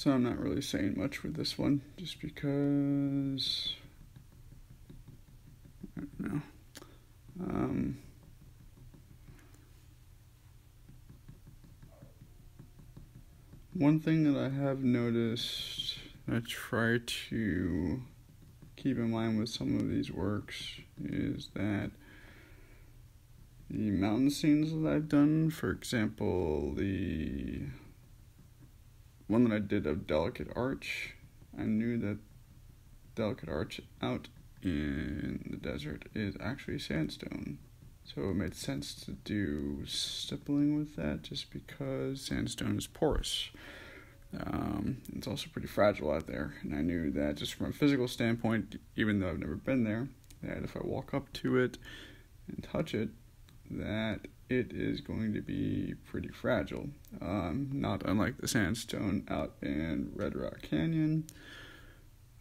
So I'm not really saying much with this one, just because, I don't know. One thing that I have noticed, I try to keep in mind with some of these works, is that the mountain scenes that I've done, for example, the one that I did of Delicate Arch, I knew that Delicate Arch out in the desert is actually sandstone. So it made sense to do stippling with that, just because sandstone is porous. It's also pretty fragile out there, and I knew that just from a physical standpoint, even though I've never been there, that if I walk up to it and touch it, that it is going to be pretty fragile. Not unlike the sandstone out in Red Rock Canyon.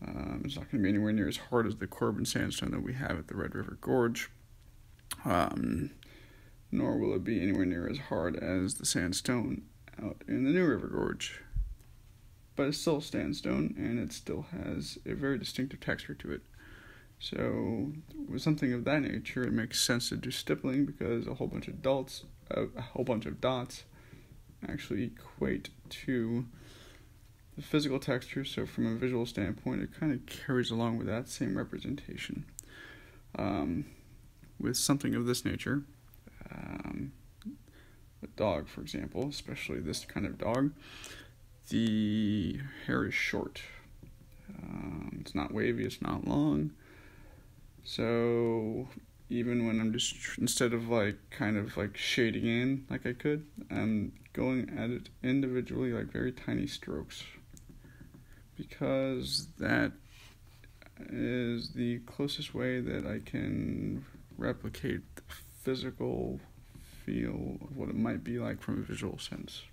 It's not going to be anywhere near as hard as the Corbin sandstone that we have at the Red River Gorge. Nor will it be anywhere near as hard as the sandstone out in the New River Gorge. But it's still sandstone, and it still has a very distinctive texture to it. So, with something of that nature, it makes sense to do stippling, because a whole bunch of dots actually equate to the physical texture. So, from a visual standpoint, it kind of carries along with that same representation. With something of this nature, a dog, for example, especially this kind of dog, the hair is short. It's not wavy, it's not long. So even when I'm just, instead of kind of shading in like I could, I'm going at it individually, like very tiny strokes. Because that is the closest way that I can replicate the physical feel of what it might be like from a visual sense.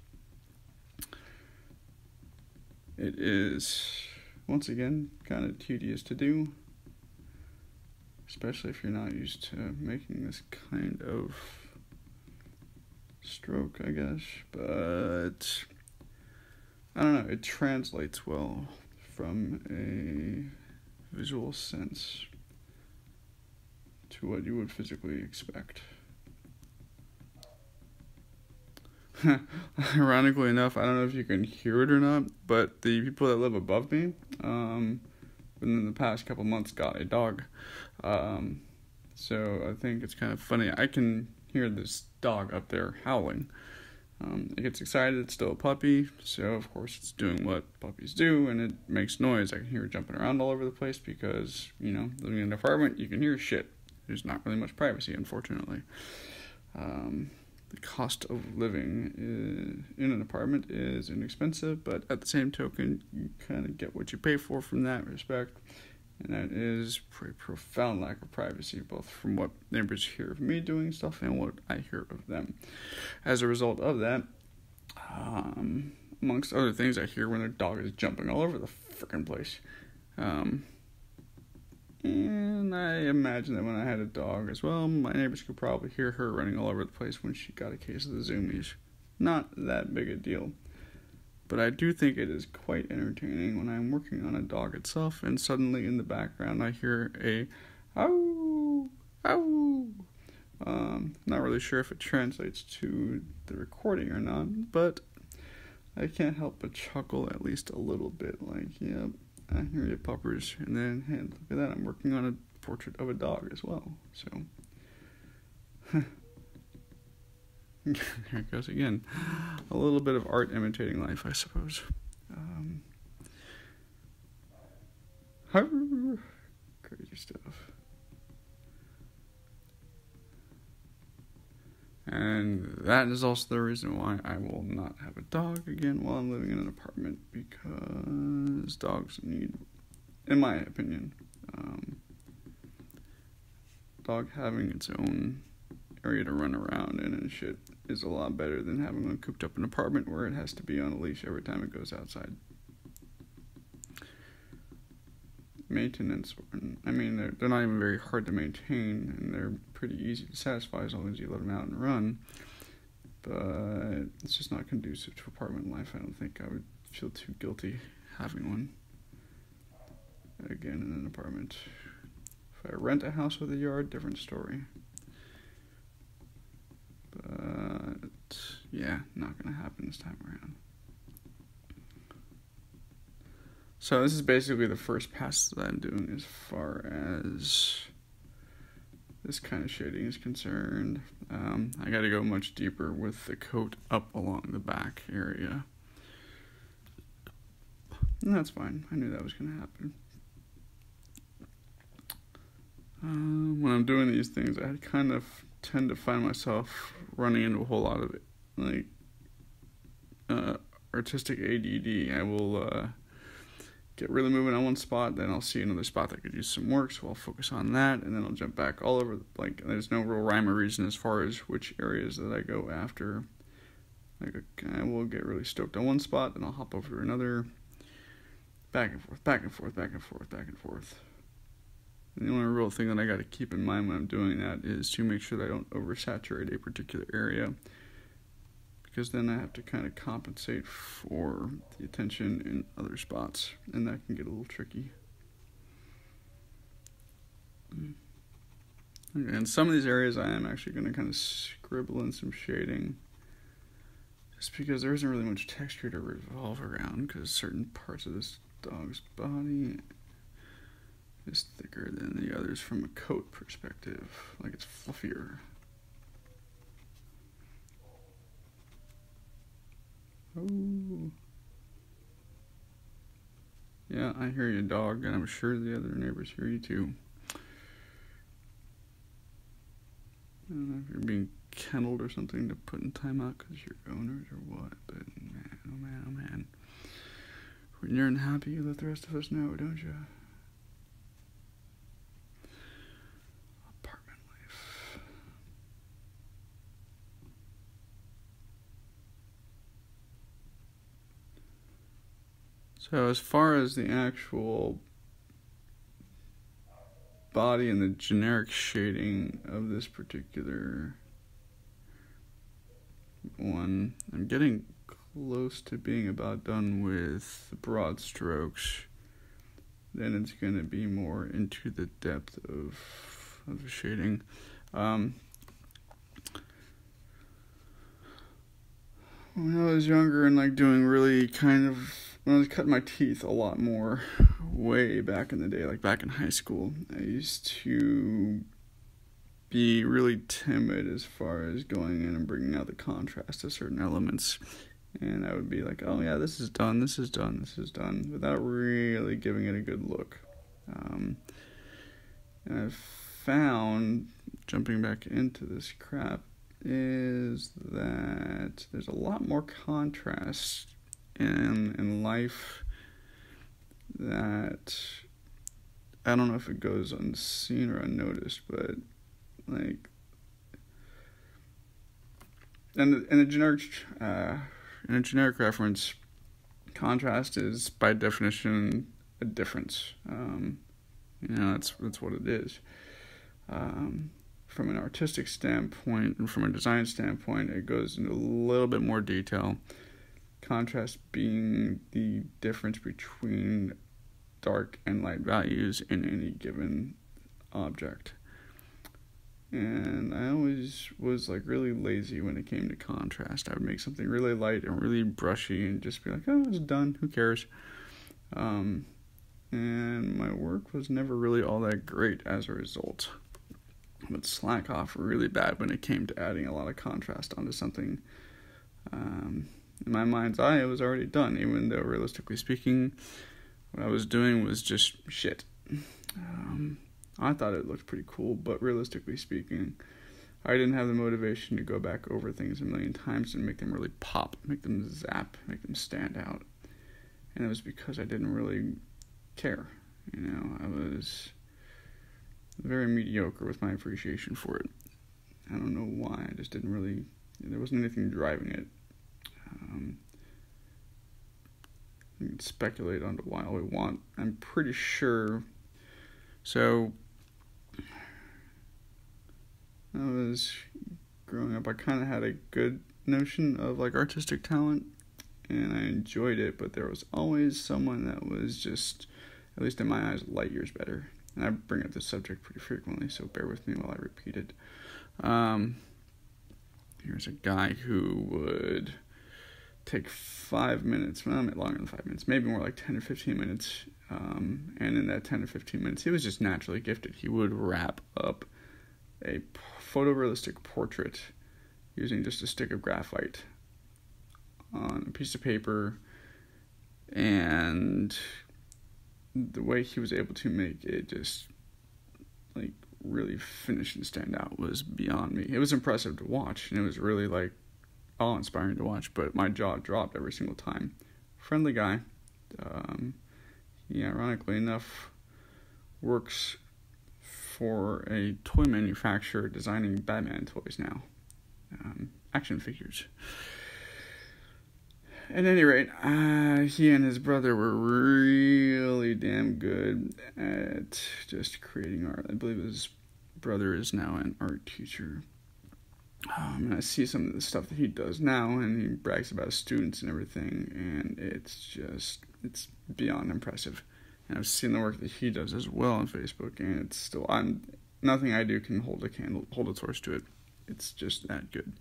It is, once again, kind of tedious to do, especially if you're not used to making this kind of stroke, I guess. But I don't know, it translates well from a visual sense to what you would physically expect. Ironically enough, I don't know if you can hear it or not, but the people that live above me, within the past couple months, got a dog. So I think it's kind of funny. I can hear this dog up there howling. It gets excited. It's still a puppy, so of course it's doing what puppies do, and it makes noise. I can hear it jumping around all over the place because, living in an apartment, you can hear shit. There's not really much privacy, unfortunately. The cost of living in an apartment is inexpensive, but at the same token, you kind of get what you pay for from that respect, and that is a profound lack of privacy, both from what neighbors hear of me doing stuff and what I hear of them. As a result of that, amongst other things, I hear when their dog is jumping all over the frickin' place. And I imagine that when I had a dog as well, my neighbors could probably hear her running all over the place when she got a case of the zoomies. Not that big a deal. But I do think it is quite entertaining when I'm working on a dog itself, and suddenly in the background I hear a ow, ow. Not really sure if it translates to the recording or not, but I can't help but chuckle at least a little bit, yep. I hear you, puppers. And then, hey, look at that, I'm working on a portrait of a dog as well. So, here it goes again. A little bit of art imitating life, I suppose. Crazy stuff. And that is also the reason why I will not have a dog again while I'm living in an apartment, because dogs need, in my opinion, dog having its own area to run around in and shit is a lot better than having one cooped up in an apartment where it has to be on a leash every time it goes outside. Maintenance, I mean, they're not even very hard to maintain, and they're pretty easy to satisfy as long as you let them out and run, but it's just not conducive to apartment life. I don't think I would feel too guilty having one. Again, in an apartment. If I rent a house with a yard, different story. But yeah, not gonna happen this time around. So this is basically the first pass that I'm doing as far as this kind of shading is concerned. I gotta go much deeper with the coat up along the back area. And that's fine. I knew that was gonna happen. When I'm doing these things, I kind of tend to find myself running into a whole lot of artistic ADD. I will get really moving on one spot, then I'll see another spot that could use some work, so I'll focus on that, and then I'll jump back all over. There's no real rhyme or reason as far as which areas that I go after. I will get really stoked on one spot, then I'll hop over to another. Back and forth, back and forth, back and forth, back and forth. And the only real thing that I got to keep in mind when I'm doing that is to make sure that I don't oversaturate a particular area, because then I have to kind of compensate for the attention in other spots, and that can get a little tricky. Okay, in some of these areas I am actually going to kind of scribble in some shading, just because there isn't really much texture to revolve around, because certain parts of this dog's body is thicker than the others from a coat perspective, like it's fluffier. Oh. Yeah, I hear you, dog, and I'm sure the other neighbors hear you too. I don't know if you're being kennelled or something to put in timeout because you're owners or what, but man, oh man, oh man. When you're unhappy, you let the rest of us know, don't you? Apartment life. So as far as the actual body and the generic shading of this particular one, I'm getting close to being about done with the broad strokes. Then it's going to be more into the depth of the shading. When I was younger and doing really when I was cutting my teeth a lot more, way back in the day, back in high school, I used to be really timid as far as going in and bringing out the contrast to certain elements. And I would be like, oh yeah, this is done, without really giving it a good look. And I've found, jumping back into this crap, is that there's a lot more contrast in life that I don't know if it goes unseen or unnoticed, but in a generic reference, contrast is by definition a difference. That's what it is. From an artistic standpoint and from a design standpoint, it goes into a little bit more detail. Contrast being the difference between dark and light values in any given object. And I always was really lazy when it came to contrast. I would make something really light and really brushy and just be like, oh, it's done, who cares? And my work was never really all that great as a result. I would slack off really bad when it came to adding a lot of contrast onto something. In my mind's eye, it was already done, even though realistically speaking, what I was doing was just shit. I thought it looked pretty cool, but realistically speaking, I didn't have the motivation to go back over things a million times and make them really pop, make them zap, make them stand out. And it was because I didn't really care. I was very mediocre with my appreciation for it. I don't know why, I just didn't really, there wasn't anything driving it. You can speculate onto why all we want. I'm pretty sure. So, I was growing up, I kind of had a good notion of artistic talent, and I enjoyed it, but there was always someone that was just, at least in my eyes, light years better. And I bring up this subject pretty frequently, so bear with me while I repeat it. Here's a guy who would take 5 minutes, well, longer than 5 minutes, maybe more like 10 or 15 minutes, and in that 10 or 15 minutes, he was just naturally gifted. He would wrap up a photorealistic portrait using just a stick of graphite on a piece of paper, and the way he was able to make it just like really finish and stand out was beyond me. It was impressive to watch, and it was really like awe-inspiring to watch, but my jaw dropped every single time. Friendly guy. He, ironically enough, works for a toy manufacturer designing Batman toys now. Action figures. At any rate, he and his brother were really damn good at just creating art. I believe his brother is now an art teacher. And I see some of the stuff that he does now, and he brags about his students and everything, and it's beyond impressive. And I've seen the work that he does as well on Facebook, and it's still, nothing I do can hold a torch to it. It's just that good.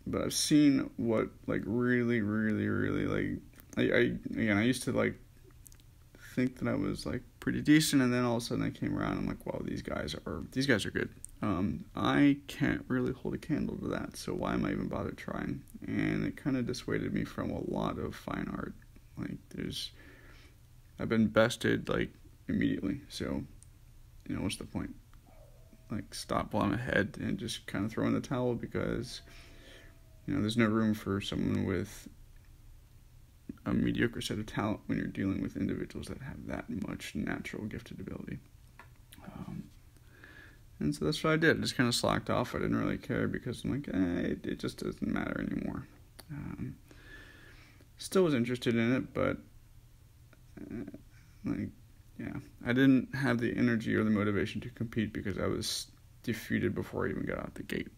But I've seen what, like, really, really, really, like, I used to, like, think that I was, like, pretty decent, and then all of a sudden I came around, I'm like, wow, these guys are good. I can't really hold a candle to that, so why am I even bothered trying? And it kind of dissuaded me from a lot of fine art. Like, I've been bested, like, immediately, so, what's the point? Like, stop while I'm ahead and just kind of throw in the towel, because, there's no room for someone with a mediocre set of talent when you're dealing with individuals that have that much natural gifted ability. And so that's what I did. I just kind of slacked off. I didn't really care, because I'm like, it just doesn't matter anymore. Still was interested in it, but I didn't have the energy or the motivation to compete, because I was defeated before I even got out the gate.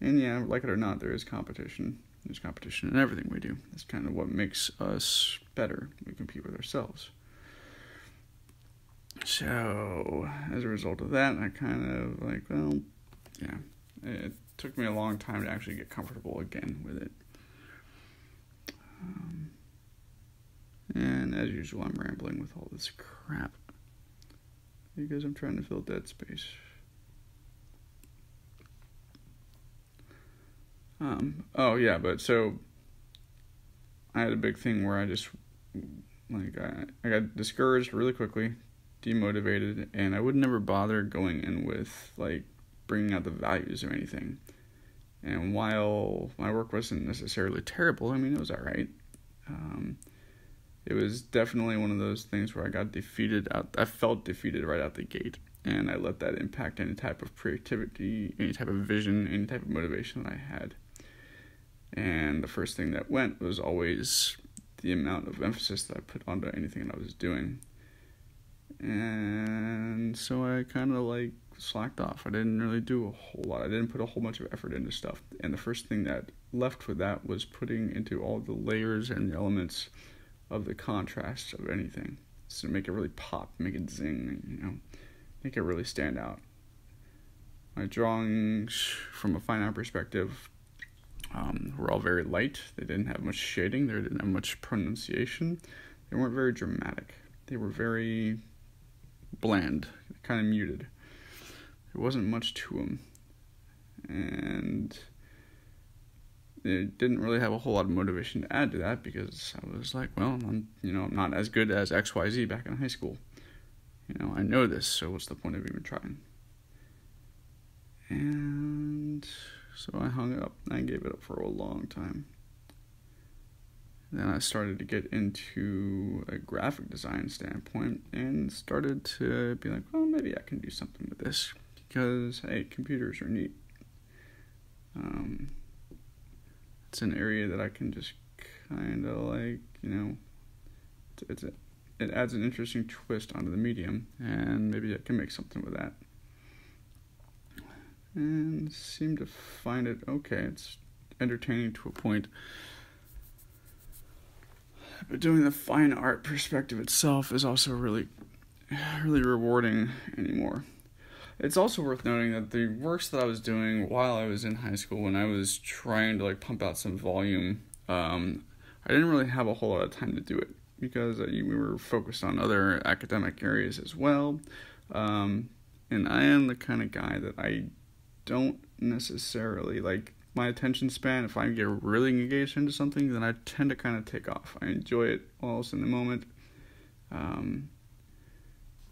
And yeah, like it or not, there is competition. There's competition in everything we do. That's kind of what makes us better. We compete with ourselves. So, as a result of that, I kind of like, well, yeah, it took me a long time to actually get comfortable again with it. And as usual, I'm rambling with all this crap, because I'm trying to fill dead space. But so I had a big thing where I just, like, I got discouraged really quickly, demotivated, and I would never bother going in with, like, bringing out the values of anything. And while my work wasn't necessarily terrible, I mean, it was alright. It was definitely one of those things where I felt defeated right out the gate, and I let that impact any type of creativity, any type of vision, any type of motivation that I had. And the first thing that went was always the amount of emphasis that I put onto anything that I was doing. And so I kind of, like, slacked off. I didn't really do a whole lot. I didn't put a whole bunch of effort into stuff. And the first thing that left with that was putting into all the layers and the elements of the contrast of anything. So make it really pop, make it zing, make it really stand out. My drawings, from a fine art perspective, were all very light. They didn't have much shading. They didn't have much pronunciation. They weren't very dramatic. They were very bland, kind of muted. There wasn't much to them. And it didn't really have a whole lot of motivation to add to that, because I was like, well, I'm not as good as XYZ back in high school. I know this, so what's the point of even trying? And so I hung it up. I gave it up for a long time. Then I started to get into a graphic design standpoint and started to be like, well, maybe I can do something with this, because, hey, computers are neat. It's an area that I can just kind of like, it adds an interesting twist onto the medium, and maybe I can make something with that. and seem to find it okay. It's entertaining to a point. But doing the fine art perspective itself is also really rewarding anymore. It's also worth noting that the works that I was doing while I was in high school, when I was trying to pump out some volume, I didn't really have a whole lot of time to do it because we were focused on other academic areas as well. And I am the kind of guy that I don't necessarily my attention span. If I get really engaged into something, then I tend to kind of take off. I enjoy it while it's in the moment.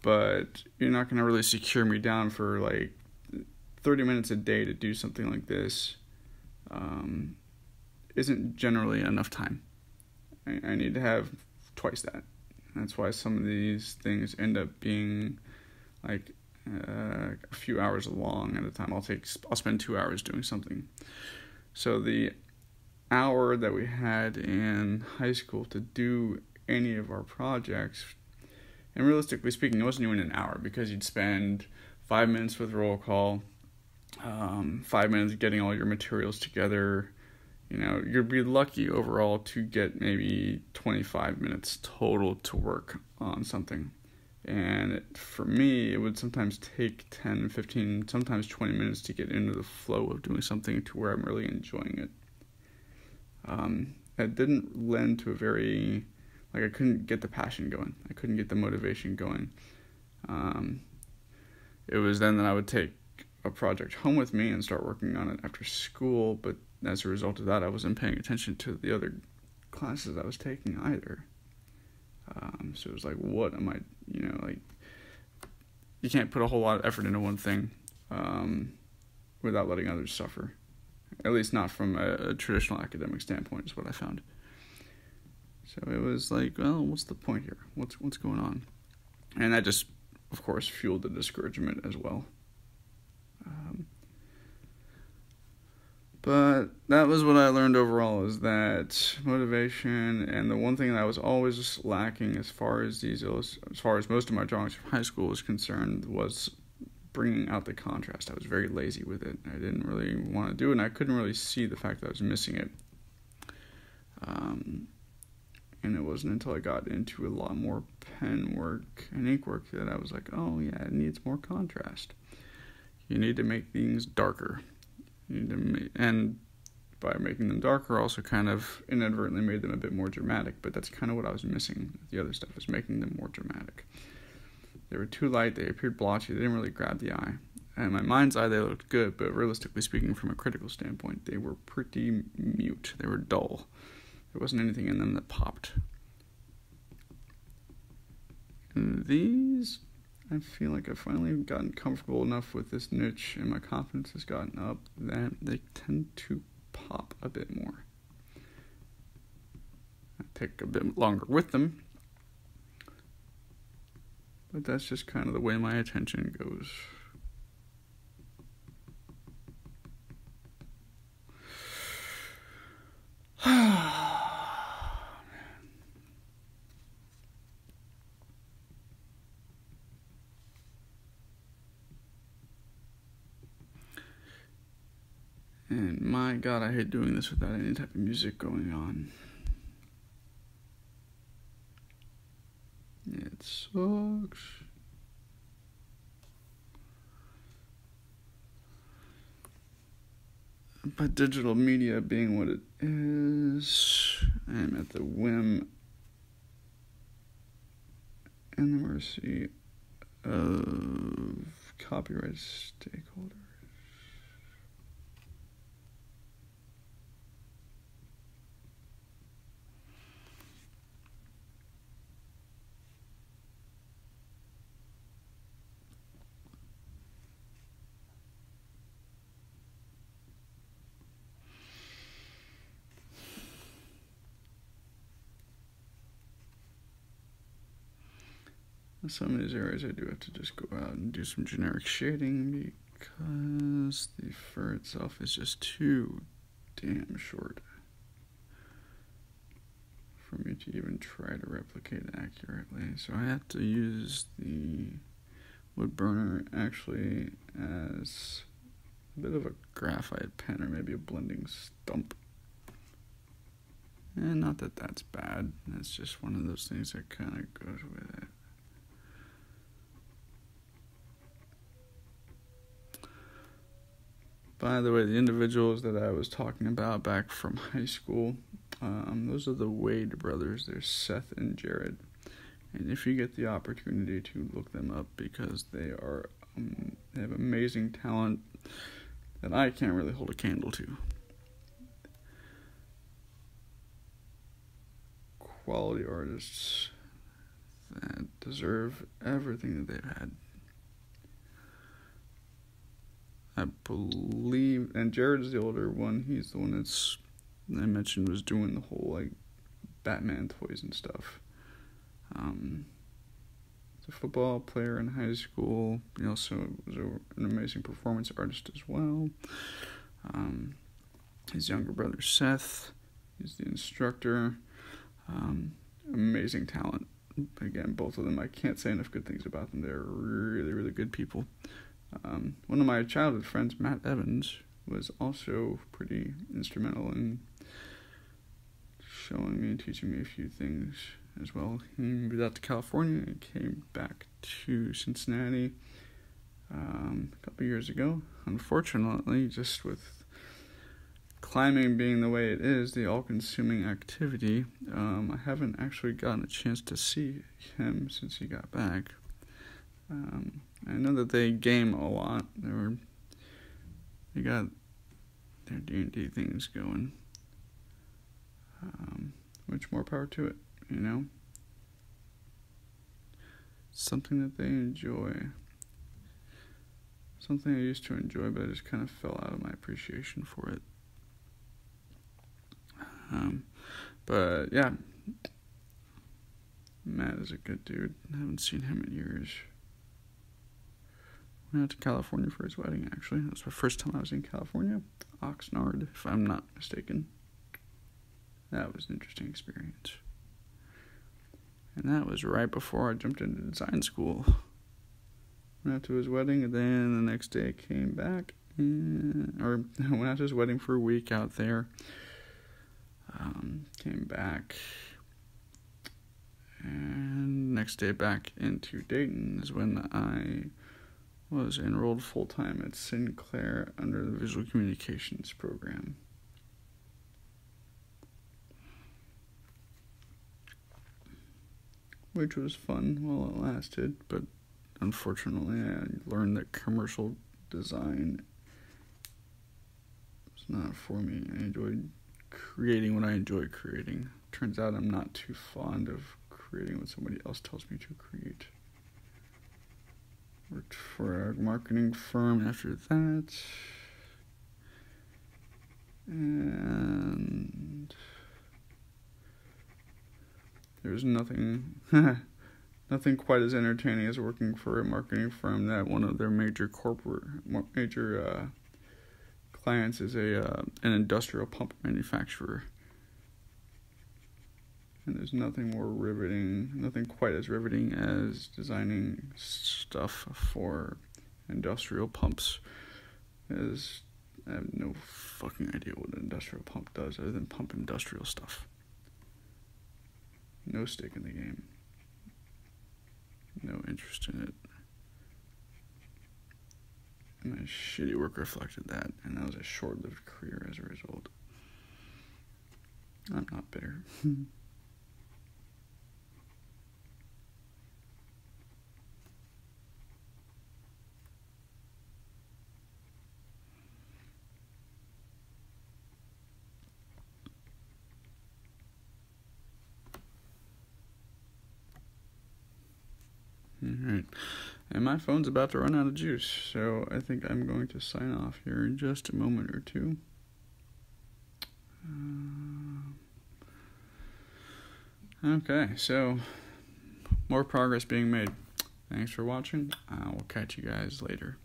But you're not going to really secure me down for 30 minutes a day to do something like this. Isn't generally enough time. I need to have twice that. That's why some of these things end up being a few hours long at a time. I'll spend 2 hours doing something. So the hour that we had in high school to do any of our projects, and realistically speaking, it wasn't even an hour because you'd spend 5 minutes with roll call, 5 minutes getting all your materials together. You'd be lucky overall to get maybe 25 minutes total to work on something. And for me, it would sometimes take 10, 15, sometimes 20 minutes to get into the flow of doing something to where I'm really enjoying it. It didn't lend to a very, I couldn't get the passion going. I couldn't get the motivation going. It was then that I would take a project home with me and start working on it after school, but as a result of that, I wasn't paying attention to the other classes I was taking either. So it was what am I, you can't put a whole lot of effort into one thing without letting others suffer. At least not from a traditional academic standpoint is what I found. So it was well, what's the point here? What's going on? And that just, of course, fueled the discouragement as well. But that was what I learned overall, is that motivation, and the one thing that I was always lacking as far as most of my drawings from high school was concerned, was bringing out the contrast. I was very lazy with it. I didn't really want to do it, and I couldn't really see the fact that I was missing it. And it wasn't until I got into a lot more pen work and ink work that I was oh yeah, it needs more contrast. You need to make things darker. And by making them darker, also kind of inadvertently made them a bit more dramatic, but that's kind of what I was missing. The other stuff was making them more dramatic. They were too light, they appeared blotchy, they didn't really grab the eye. And in my mind's eye, they looked good, but realistically speaking, from a critical standpoint, they were pretty mute. They were dull. There wasn't anything in them that popped. And these, I feel like I've finally gotten comfortable enough with this niche, and my confidence has gotten up, that they tend to pop a bit more. I take a bit longer with them, but that's just kind of the way my attention goes. And my God, I hate doing this without any type of music going on. It sucks. But digital media being what it is, I am at the whim and the mercy of copyright stakeholders. In some of these areas I do have to just go out and do some generic shading because the fur itself is just too damn short for me to even try to replicate accurately. So I have to use the wood burner actually as a bit of a graphite pen or maybe a blending stump. And not that that's bad. It's just one of those things that kind of goes with it. By the way, the individuals that I was talking about back from high school, those are the Wade brothers. They're Seth and Jared. And if you get the opportunity to look them up, because they have amazing talent that I can't really hold a candle to. Quality artists that deserve everything that they've had. I believe, and Jared's the older one. He's the one I mentioned was doing the whole like Batman toys and stuff. He's a football player in high school. He also was an amazing performance artist as well. His younger brother Seth, he's the instructor. Amazing talent. Again, both of them, I can't say enough good things about them. They're really, really good people. One of my childhood friends, Matt Evans, was also pretty instrumental in showing me and teaching me a few things as well. He moved out to California and came back to Cincinnati a couple years ago. Unfortunately, just with climbing being the way it is, the all-consuming activity, I haven't actually gotten a chance to see him since he got back. I know that they game a lot. They got their D&D things going. Which more power to it, you know? Something that they enjoy. Something I used to enjoy, but I just kind of fell out of my appreciation for it. But yeah, Matt is a good dude. I haven't seen him in years. Went out to California for his wedding, actually. That was my first time I was in California. Oxnard, if I'm not mistaken. That was an interesting experience. And that was right before I jumped into design school. Went out to his wedding, and then the next day came back. Or went out to his wedding for a week out there. Came back. And next day back into Dayton is when I was enrolled full-time at Sinclair under the Visual Communications program. Which was fun while it lasted, but unfortunately I learned that commercial design was not for me. I enjoyed creating what I enjoy creating. Turns out I'm not too fond of creating what somebody else tells me to create. Worked for a marketing firm after that. And there's nothing quite as entertaining as working for a marketing firm that one of their major clients is an industrial pump manufacturer. And there's nothing quite as riveting as designing stuff for industrial pumps. As I have no fucking idea what an industrial pump does other than pump industrial stuff. No stake in the game. No interest in it. And my shitty work reflected that, and that was a short-lived career as a result. I'm not bitter. Alright, and my phone's about to run out of juice, so I think I'm going to sign off here in just a moment or two. Okay, so more progress being made. Thanks for watching. I will catch you guys later.